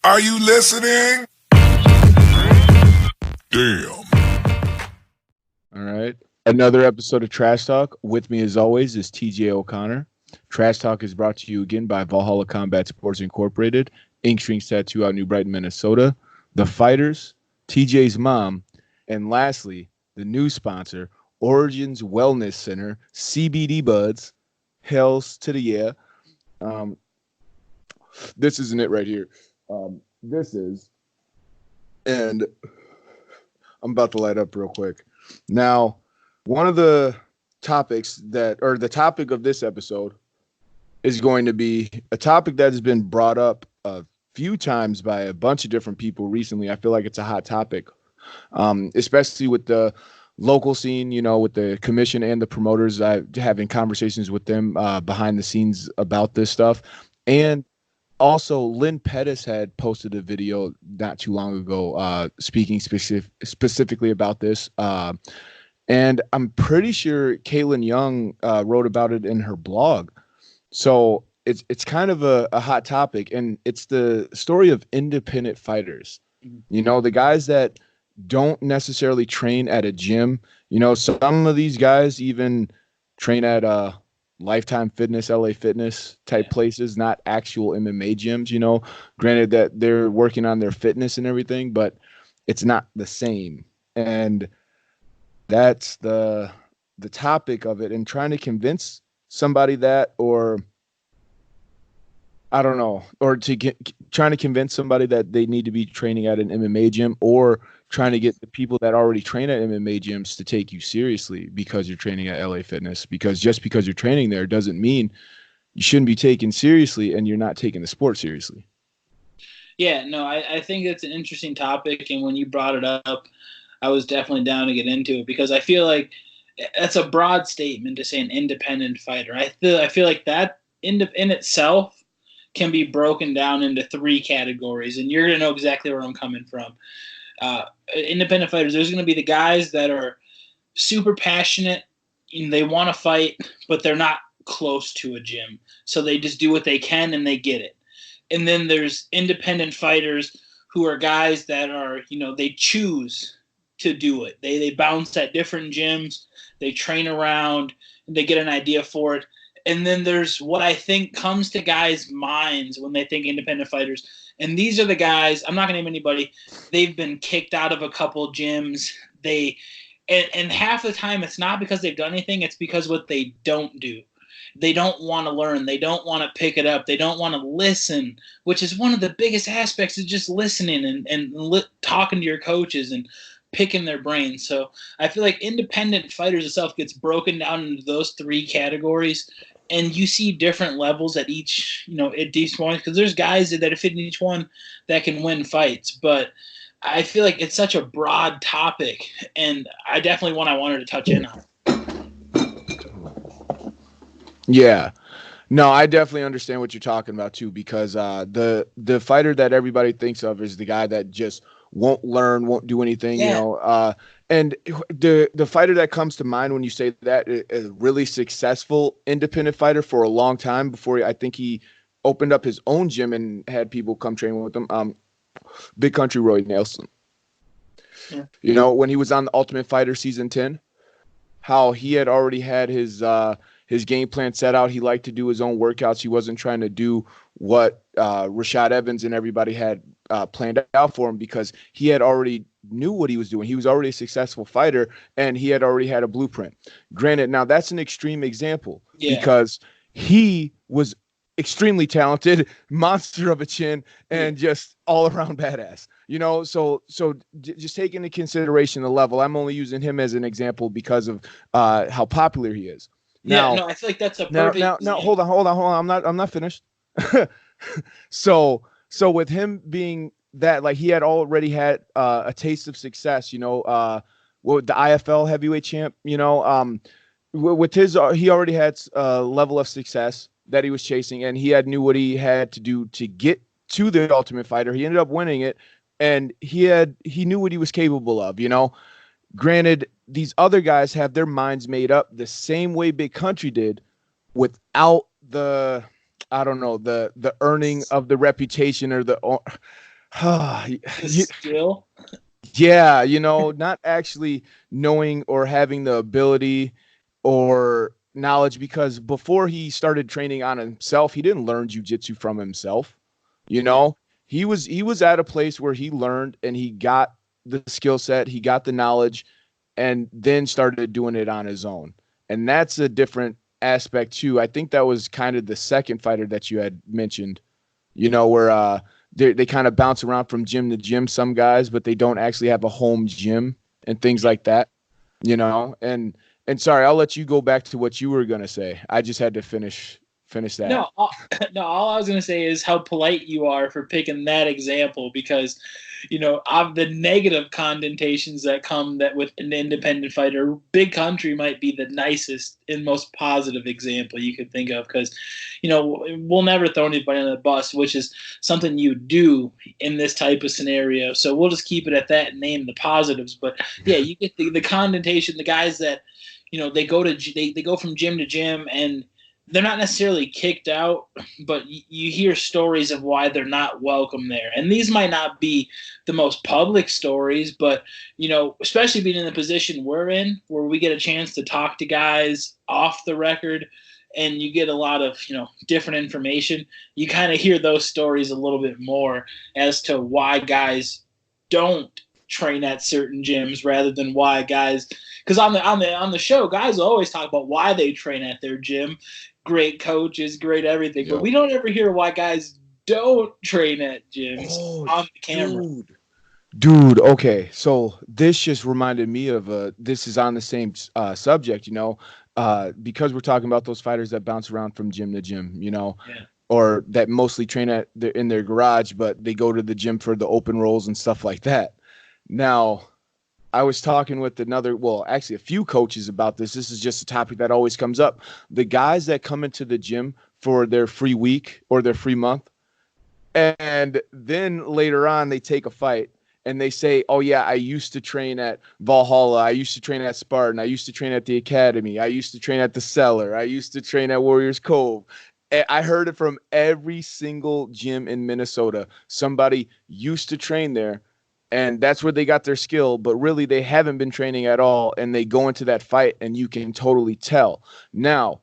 Are you listening? Damn. All right. Another episode of Trash Talk. With me, as always, is TJ O'Connor. Trash Talk is brought to you again by Valhalla Combat Sports Incorporated, Ink Strings Tattoo out in New Brighton, Minnesota, The Fighters, TJ's mom, and lastly, the new sponsor, Origins Wellness Center, CBD Buds. Hells to the yeah. This isn't it right here. This is, and I'm about to light up real quick. Now, one of the topics the topic of this episode is going to be a topic that has been brought up a few times by a bunch of different people recently. I feel like it's a hot topic, especially with the local scene, with the commission and the promoters. Having conversations with them behind the scenes about this stuff. And also, Lynn Pettis had posted a video not too long ago speaking specifically about this. And I'm pretty sure Caitlin Young wrote about it in her blog. So it's kind of a hot topic, and it's the story of independent fighters. The guys that don't necessarily train at a gym. Some of these guys even train at Lifetime Fitness, LA Fitness type places, not actual MMA gyms. Granted that they're working on their fitness and everything, but it's not the same. And that's the topic of it, and trying to convince somebody that, or I don't know, or trying to convince somebody that they need to be training at an MMA gym, or trying to get the people that already train at MMA gyms to take you seriously because you're training at LA Fitness. Because just because you're training there doesn't mean you shouldn't be taken seriously, and you're not taking the sport seriously. Yeah, no, I think it's an interesting topic, and when you brought it up, I was definitely down to get into it, because I feel like that's a broad statement to say an independent fighter. I feel like that in itself can be broken down into three categories, and you're going to know exactly where I'm coming from. Independent fighters, there's going to be the guys that are super passionate and they want to fight, but they're not close to a gym. So they just do what they can and they get it. And then there's independent fighters who are guys that are, they choose to do it. They bounce at different gyms, they train around, and they get an idea for it. And then there's what I think comes to guys' minds when they think independent fighters. And these are the guys, I'm not going to name anybody, they've been kicked out of a couple gyms. And half the time it's not because they've done anything, it's because what they don't do. They don't want to learn. They don't want to pick it up. They don't want to listen, which is one of the biggest aspects of just listening and talking to your coaches and picking their brains. So I feel like independent fighters itself gets broken down into those three categories. And you see different levels at each, at each one, because there's guys that fit in each one that can win fights. But I feel like it's such a broad topic, and I definitely wanted to touch in on. Yeah. No, I definitely understand what you're talking about too, because the fighter that everybody thinks of is the guy that just won't learn, won't do anything, and the fighter that comes to mind when you say that is a really successful independent fighter for a long time before I think he opened up his own gym and had people come train with him. Big Country Roy Nelson. Yeah. When he was on the Ultimate Fighter season 10, how he had already had his game plan set out. He liked to do his own workouts. He wasn't trying to do what Rashad Evans and everybody had planned out for him, because he had already knew what he was doing. He was already a successful fighter, and he had already had a blueprint. Granted, now that's an extreme example, because he was extremely talented, monster of a chin, and just all around badass. So just take into consideration the level. I'm only using him as an example because of how popular he is. Now, I feel like that's a perfect. Now, hold on. I'm not finished. So with him being that, like, he had already had a taste of success, with the IFL heavyweight champ, with his, he already had a level of success that he was chasing, and he knew what he had to do to get to the Ultimate Fighter. He ended up winning it, and he knew what he was capable of, Granted, these other guys have their minds made up the same way Big Country did, without the, I don't know, the earning of the reputation or The skill. Yeah, not actually knowing or having the ability or knowledge, because before he started training on himself, he didn't learn jujitsu from himself. You know, he was at a place where he learned and he got the skill set, he got the knowledge, and then started doing it on his own. And that's a different aspect too. I think that was kind of the second fighter that you had mentioned, where they kind of bounce around from gym to gym, some guys, but they don't actually have a home gym and things like that, and sorry, I'll let you go back to what you were going to say. I just had to finish that. No, all I was going to say is how polite you are for picking that example, because, of the negative connotations that come that with an independent fighter, Big Country might be the nicest and most positive example you could think of, because, we'll never throw anybody on the bus, which is something you do in this type of scenario. So we'll just keep it at that and name the positives. But yeah, you get the connotation, the guys that, they go from gym to gym, and they're not necessarily kicked out, but you hear stories of why they're not welcome there. And these might not be the most public stories, but, especially being in the position we're in, where we get a chance to talk to guys off the record and you get a lot of, different information, you kind of hear those stories a little bit more as to why guys don't train at certain gyms, rather than why guys, because on the show, guys always talk about why they train at their gym. Great coaches, great everything. Yep. But we don't ever hear why guys don't train at gyms on the camera. Dude, okay. So this just reminded me of this is on the same subject, because we're talking about those fighters that bounce around from gym to gym, or that mostly train in their garage, but they go to the gym for the open rolls and stuff like that. Now, I was talking with a few coaches about this. This is just a topic that always comes up. The guys that come into the gym for their free week or their free month, and then later on they take a fight and they say, oh yeah, I used to train at Valhalla. I used to train at Spartan. I used to train at the Academy. I used to train at the Cellar. I used to train at Warriors Cove. I heard it from every single gym in Minnesota. Somebody used to train there, and that's where they got their skill, but really they haven't been training at all, and they go into that fight, and you can totally tell. Now,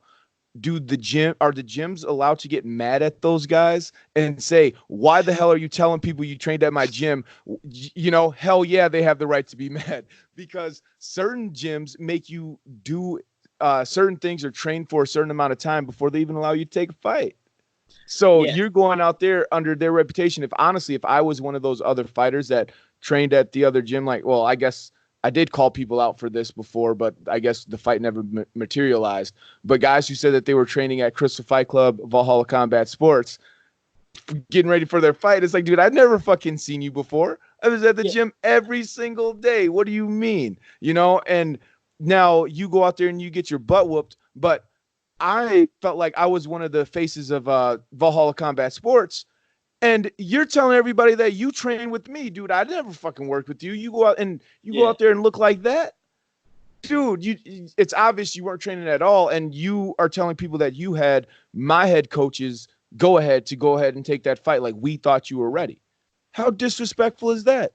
are the gyms allowed to get mad at those guys and say, why the hell are you telling people you trained at my gym? Hell yeah, they have the right to be mad, because certain gyms make you do certain things or train for a certain amount of time before they even allow you to take a fight. So You're going out there under their reputation. If I was one of those other fighters that trained at the other gym, I guess I did call people out for this before, but I guess the fight never materialized. But guys who said that they were training at Crystal Fight Club, Valhalla Combat Sports, getting ready for their fight, it's like, dude, I've never fucking seen you before. I was at the gym every single day. What do you mean? And now you go out there and you get your butt whooped, but I felt like I was one of the faces of Valhalla Combat Sports, and you're telling everybody that you train with me, dude. I never fucking worked with you. You go out and go out there and look like that, dude. It's obvious you weren't training at all, and you are telling people that you had my head coaches go ahead and take that fight like we thought you were ready. How disrespectful is that?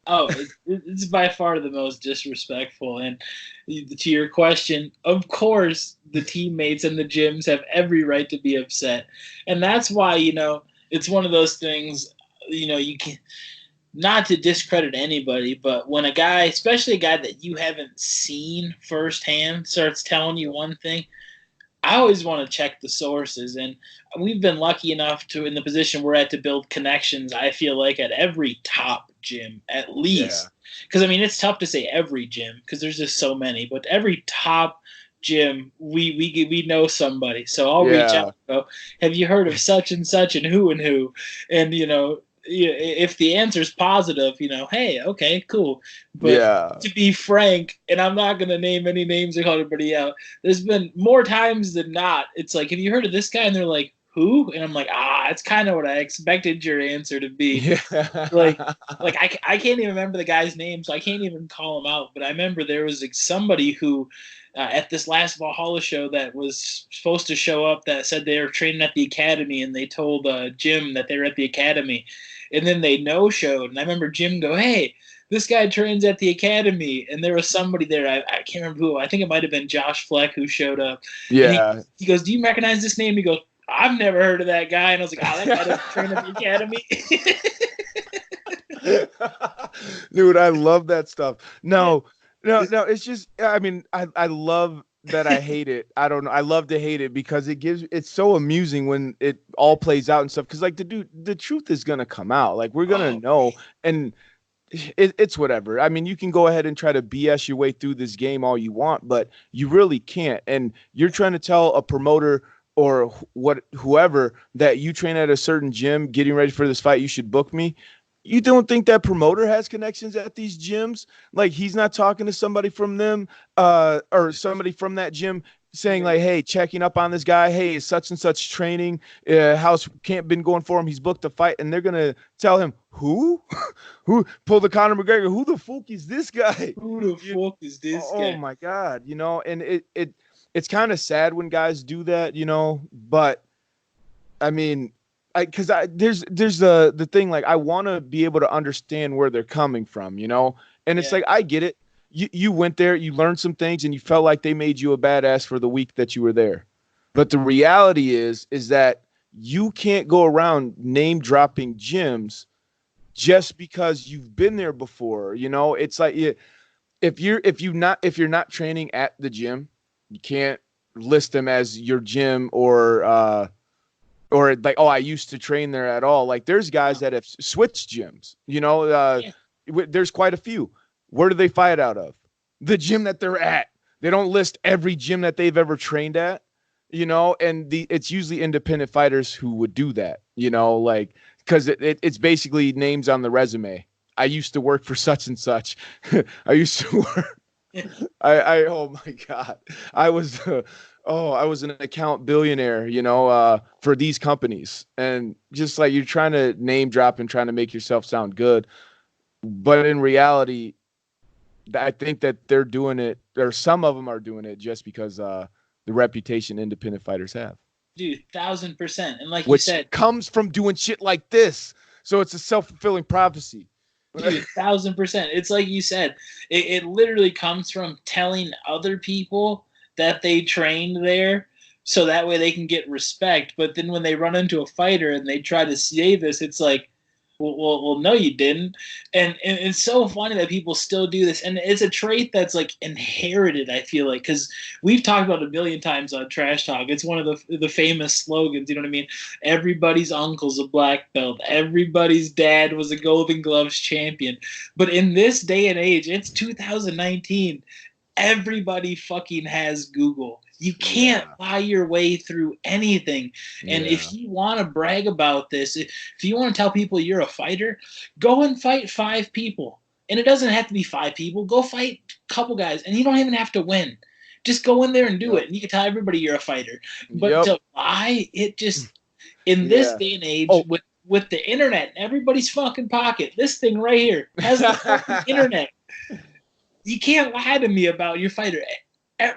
Oh, it's by far the most disrespectful. And to your question, of course, the teammates and the gyms have every right to be upset. And that's why, it's one of those things, you can, not to discredit anybody, but when a guy, especially a guy that you haven't seen firsthand, starts telling you one thing, I always want to check the sources. And we've been lucky enough to, in the position we're at, to build connections, I feel like, at every top gym, at least. Because, it's tough to say every gym because there's just so many. But every top gym, we know somebody. So I'll reach out and go, have you heard of such and such and who? And, if the answer is positive, hey, okay, cool. But to be frank, and I'm not going to name any names or call anybody out, there's been more times than not, it's like, have you heard of this guy? And they're like, who? And I'm like, it's kind of what I expected your answer to be. Yeah. like I can't even remember the guy's name, so I can't even call him out. But I remember there was somebody who at this last Valhalla show that was supposed to show up that said they were training at the Academy, and they told Jim that they were at the Academy. and then they no-showed. And I remember Jim go, "Hey, this guy trains at the academy," and there was somebody there. I can't remember who. I think it might have been Josh Fleck who showed up. Yeah. And he goes, "Do you recognize this name?" He goes, "I've never heard of that guy." And I was like, "Oh, that guy doesn't train at the academy." Dude, I love that stuff. No, it's just, I mean, I love that. I hate it. I don't know. I love to hate it because it's so amusing when it all plays out and stuff. Cause like the truth is going to come out. Like we're going to know. And it's whatever. I mean, you can go ahead and try to BS your way through this game all you want, but you really can't. And you're trying to tell a promoter or whoever that you train at a certain gym getting ready for this fight, you should book me. You don't think that promoter has connections at these gyms? Like he's not talking to somebody from them or somebody from that gym saying like, hey, checking up on this guy. Hey, is such and such training? How's camp been going for him? He's booked a fight. And they're going to tell him, who pull the Conor McGregor? Who the fuck is this guy? Who the fuck is this guy? Oh my God. You know, and it's kind of sad when guys do that, you know, but I mean, because there's the thing, like I want to be able to understand where they're coming from, you know, and it's like I get it. You went there, you learned some things, and you felt like they made you a badass for the week that you were there. But the reality is that you can't go around name dropping gyms just because you've been there before. You know, it's like if you're not training at the gym, you can't list them as your gym or like, oh, I used to train there at all. Like there's guys that have switched gyms, you know, there's quite a few. Where do they fight out of? The gym that they're at. They don't list every gym that they've ever trained at, you know, and it's usually independent fighters who would do that, you know, like, cause it's basically names on the resume. I used to work for such and such. I used to work. Oh my God. I was an account billionaire, you know, for these companies. And just like you're trying to name drop and trying to make yourself sound good. But in reality, I think that they're doing it, or some of them are doing it just because the reputation independent fighters have. Dude, 1,000%. And like Which you said, comes from doing shit like this. So it's a self-fulfilling prophecy. Dude, 1,000%. It's like you said, it literally comes from telling other people that they trained there so that way they can get respect. But then when they run into a fighter and they try to say this, it's like, well, no, you didn't. And it's so funny that people still do this. And it's a trait that's like inherited, I feel like, because we've talked about it a million times on Trash Talk. It's one of the famous slogans, you know what I mean? Everybody's uncle's a black belt. Everybody's dad was a Golden Gloves champion. But in this day and age, it's 2019. Everybody fucking has Google. You can't lie your way through anything. And if you want to brag about this, if you want to tell people you're a fighter, go and fight 5 people. And it doesn't have to be 5 people. Go fight a couple guys. And you don't even have to win. Just go in there and do it. And you can tell everybody you're a fighter. But to lie, it just, in this day and age, with the internet in everybody's fucking pocket, this thing right here has the fucking internet. You can't lie to me about your fighter.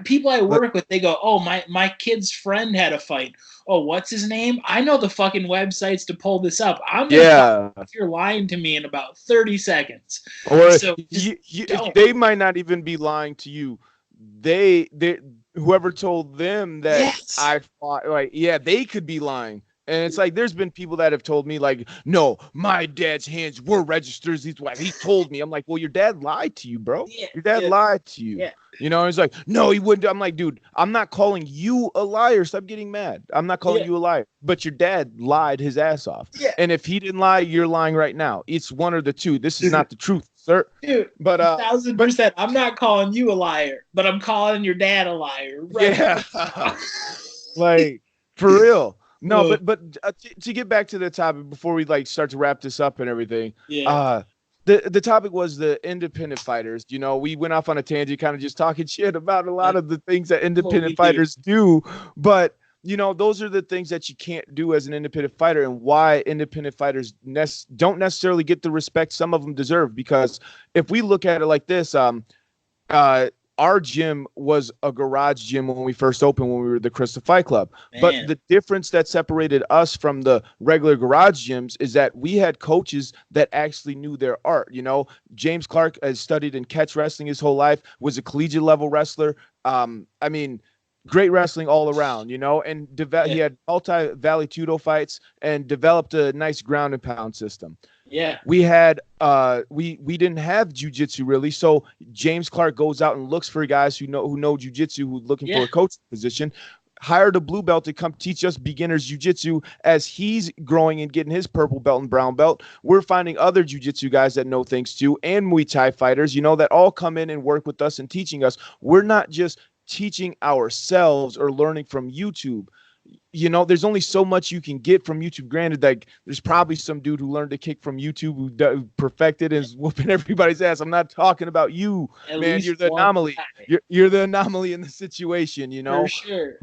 People I work with, they go, oh, my kid's friend had a fight. Oh, what's his name? I know the fucking websites to pull this up. I'm gonna if you're lying to me in about 30 seconds. Or so they might not even be lying to you. They whoever told them that I fought, like, they could be lying. And it's like, there's been people that have told me, like, no, my dad's hands were registers. He told me. I'm like, well, your dad lied to you, bro. Your dad lied to you. Yeah. You know, he's like, no, he wouldn't. I'm like, dude, I'm not calling you a liar. Stop getting mad. I'm not calling you a liar. But your dad lied his ass off. Yeah. And if he didn't lie, you're lying right now. It's one or the two. This is not the truth, sir. Dude, but 1,000%. I'm not calling you a liar, but I'm calling your dad a liar. Right? Yeah. Like, for real. No, but to get back to the topic before we like start to wrap this up and everything. Yeah. The topic was the independent fighters. You know, we went off on a tangent, kind of just talking shit about a lot of the things that independent fighters do. But you know, those are the things that you can't do as an independent fighter, and why independent fighters don't necessarily get the respect some of them deserve. Because if we look at it like this, our gym was a garage gym when we first opened, when we were the Crystal Fight Club. Man. But the difference that separated us from the regular garage gyms is that we had coaches that actually knew their art. You know, James Clark has studied in catch wrestling his whole life, was a collegiate level wrestler. I mean, great wrestling all around, you know, and he had multi-Valley Tudo fights and developed a nice ground and pound system. Yeah. We had we didn't have jiu-jitsu really, so James Clark goes out and looks for guys who know jiu-jitsu, who's looking for a coach position, hired a blue belt to come teach us beginners jiu-jitsu as he's growing and getting his purple belt and brown belt. We're finding other jiu-jitsu guys that know things too, and Muay Thai fighters, you know, that all come in and work with us and teaching us. We're not just teaching ourselves or learning from YouTube. You know, there's only so much you can get from YouTube. Granted, like there's probably some dude who learned to kick from YouTube who perfected and is whooping everybody's ass. I'm not talking about you, man. You're the anomaly. You're the anomaly in the situation, you know. For sure.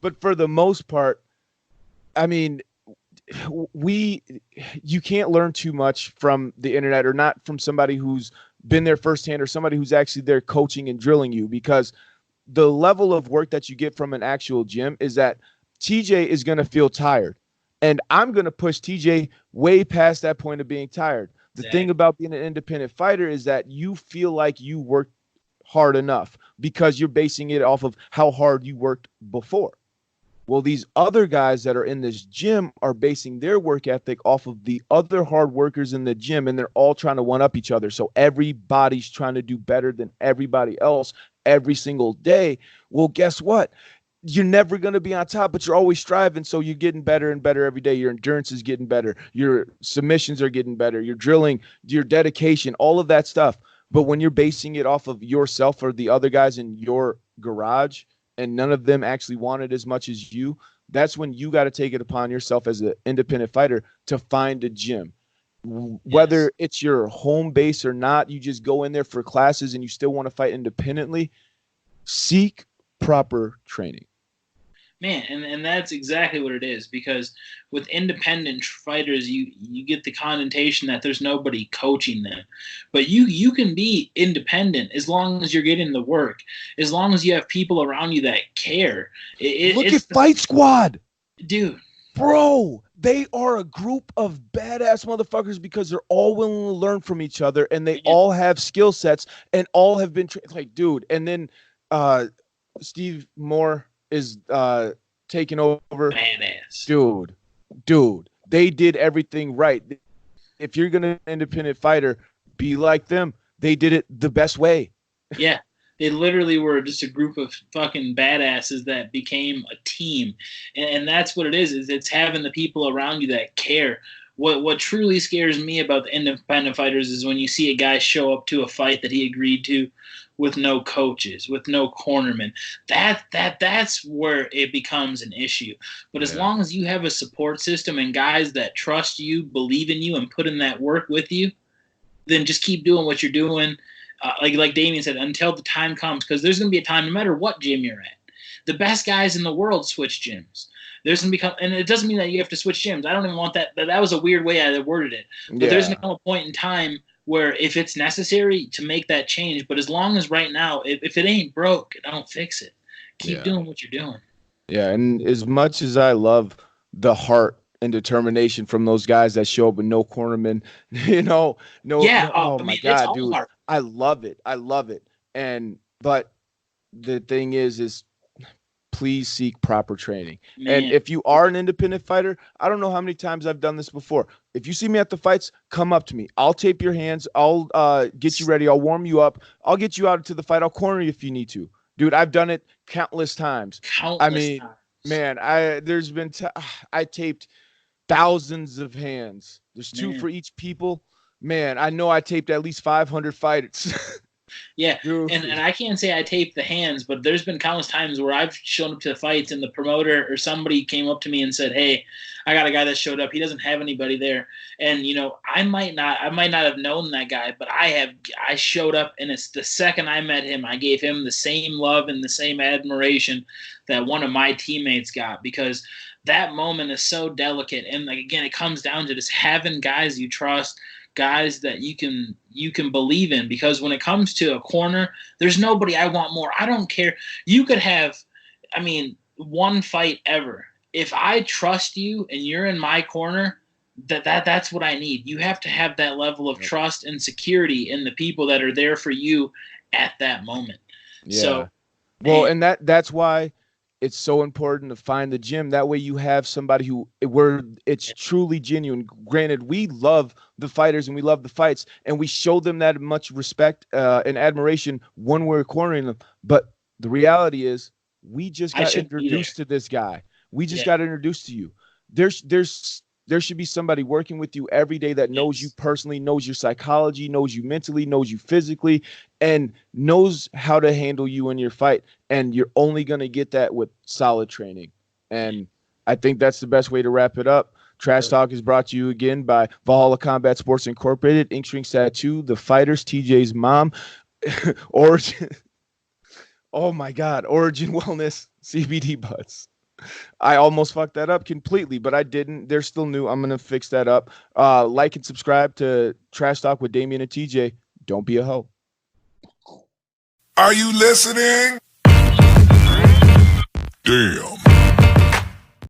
But for the most part, I mean, you can't learn too much from the internet, or not from somebody who's been there firsthand, or somebody who's actually there coaching and drilling you, because the level of work that you get from an actual gym is that TJ is going to feel tired, and I'm going to push TJ way past that point of being tired. The thing about being an independent fighter is that you feel like you worked hard enough because you're basing it off of how hard you worked before. Well, these other guys that are in this gym are basing their work ethic off of the other hard workers in the gym, and they're all trying to one up each other. So everybody's trying to do better than everybody else every single day. Well, guess what? You're never going to be on top, but you're always striving. So you're getting better and better every day. Your endurance is getting better. Your submissions are getting better. Your drilling, your dedication, all of that stuff. But when you're basing it off of yourself or the other guys in your garage, and none of them actually want it as much as you, that's when you got to take it upon yourself as an independent fighter to find a gym. Whether it's your home base or not, you just go in there for classes and you still want to fight independently, seek proper training. Man, and that's exactly what it is, because with independent fighters, you get the connotation that there's nobody coaching them. But you can be independent as long as you're getting the work, as long as you have people around you that care. Look at Fight Squad. Dude. Bro, they are a group of badass motherfuckers because they're all willing to learn from each other, and they all have skill sets and all have been like, dude. And then Steve Moore is taking over. Badass. Dude, they did everything right. If you're gonna be an independent fighter, be like them. They did it the best way. Yeah. They literally were just a group of fucking badasses that became a team. And that's what it is it's having the people around you that care. What truly scares me about the independent fighters is when you see a guy show up to a fight that he agreed to with no coaches, with no cornermen. That's where it becomes an issue. But as long as you have a support system and guys that trust you, believe in you, and put in that work with you, then just keep doing what you're doing. Like Damien said, until the time comes, because there's going to be a time, no matter what gym you're at. The best guys in the world switch gyms. There's going to become, and it doesn't mean that you have to switch gyms. I don't even want that. That was a weird way I worded it. But there's going to come a point in time where if it's necessary to make that change, but as long as right now, if it ain't broke, don't fix it. Keep doing what you're doing. Yeah, and as much as I love the heart and determination from those guys that show up with no cornerman, my God, dude, hard. I love it. But the thing is please seek proper training. Man. And if you are an independent fighter, I don't know how many times I've done this before. If you see me at the fights, come up to me. I'll tape your hands. I'll get you ready. I'll warm you up. I'll get you out to the fight. I'll corner you if you need to. Dude, I've done it countless times. Man, I taped thousands of hands. There's two for each people. Man, I know I taped at least 500 fighters. Yeah, and I can't say I taped the hands, but there's been countless times where I've shown up to the fights and the promoter or somebody came up to me and said, "Hey, I got a guy that showed up. He doesn't have anybody there." And I might not have known that guy, but I showed up, and it's the second I met him, I gave him the same love and the same admiration that one of my teammates got, because that moment is so delicate. And like, again, it comes down to just having guys you trust, guys that you can believe in, because when it comes to a corner, there's nobody I want more. I don't care. You could have, one fight ever. If I trust you and you're in my corner, that's what I need. You have to have that level of trust and security in the people that are there for you at that moment. Yeah. So, well, and that's why it's so important to find the gym. That way you have somebody where it's truly genuine. Granted, we love the fighters and we love the fights, and we show them that much respect and admiration when we're cornering them. But the reality is, we just got introduced to this guy. We just got introduced to you. There should be somebody working with you every day that knows you personally, knows your psychology, knows you mentally, knows you physically, and knows how to handle you in your fight. And you're only going to get that with solid training. And I think that's the best way to wrap it up. Trash Talk is brought to you again by Valhalla Combat Sports Incorporated, Ink Shrink Tattoo, The Fighters, TJ's mom, Origin. Oh my God, Origin Wellness, CBD Buds. I almost fucked that up completely, but I didn't. They're still new. I'm going to fix that up. Like and subscribe to Trash Talk with Damian and TJ. Don't be a hoe. Are you listening? Damn.